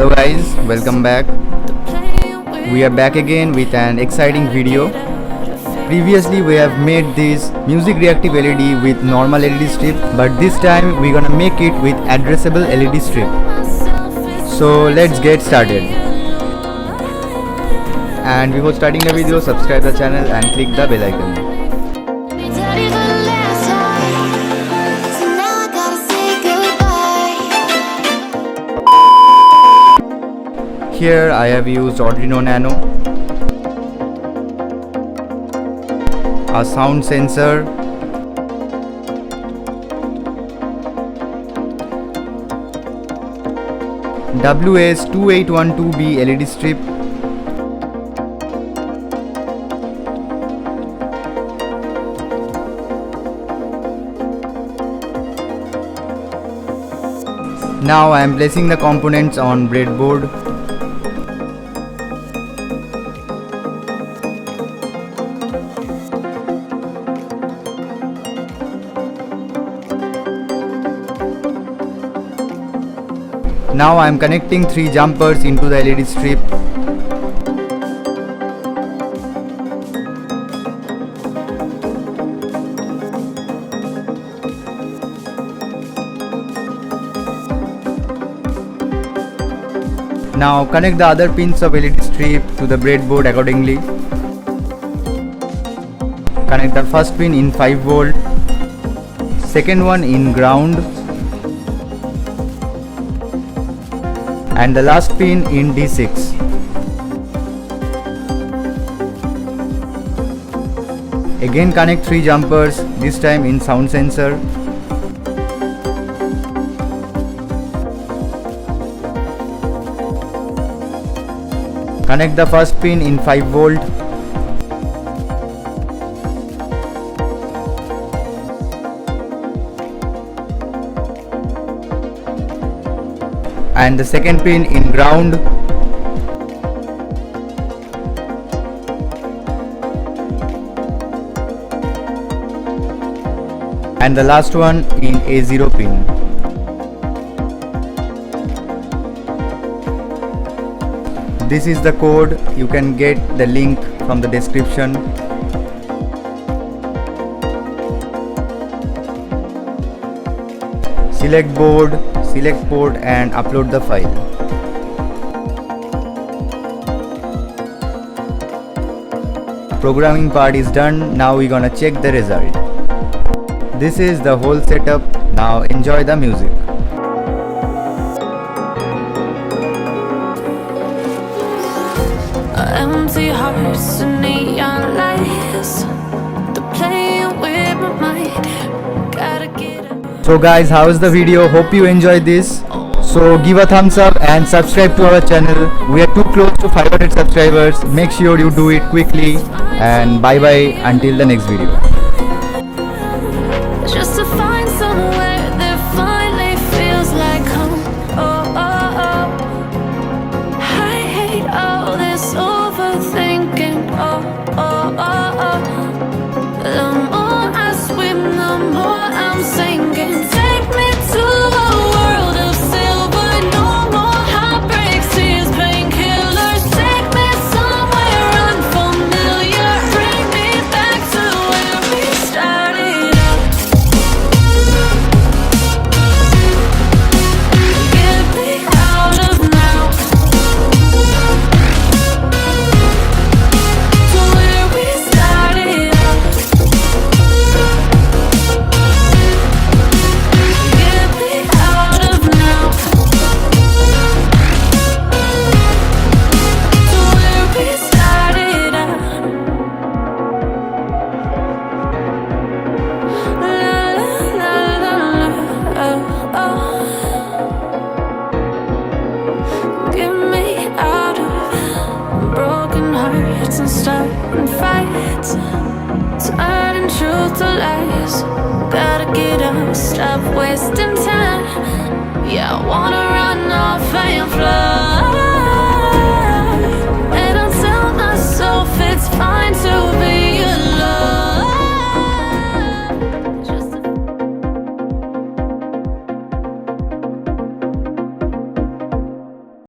Hello guys, welcome back. We are back again with an exciting video. Previously we have made this music reactive LED with normal LED strip, but this time we're gonna make it with addressable LED strip. So let's get started. And before starting the video, subscribe the channel and click the bell icon. Here I have used ARDUINO NANO, a sound sensor, WS2812B LED strip, Now I am placing the components on breadboard. Now I am connecting 3 jumpers into the LED strip. Now connect the other pins of LED strip to the breadboard accordingly. Connect the first pin in 5V, second one in ground, and the last pin in D6. Again connect 3 jumpers, this time in sound sensor. Connect the first pin in 5V. And the second pin in ground. And the last one in A0 pin. This is the code. You can get the link from the description. Select board, select port and upload the file. Programming part is done. Now we're gonna check the result. This is the whole setup. Now enjoy the music. Empty hearts and neon lights, they're playing with my mind. Gotta get up. So guys, how is the video? Hope you enjoyed this. So give a thumbs up and subscribe to our channel. We are too close to 500 subscribers. Make sure you do it quickly, and bye bye until the next video. Just to find somewhere that finally feels like home. Oh, oh, oh. I hate all this overthinking. Oh, oh, oh, oh. The more I swim, the more I'm sinking. Take me to a world of silver. No more heartbreaks, tears, painkillers. Take me somewhere unfamiliar. Bring me back to where we started out. Get me out of now. To where we started out. Get me out of now. To where we started out. La la la la, oh, oh. Get me out of broken hearts and starting fights, turning truth to lies. Gotta get up, stop wasting time.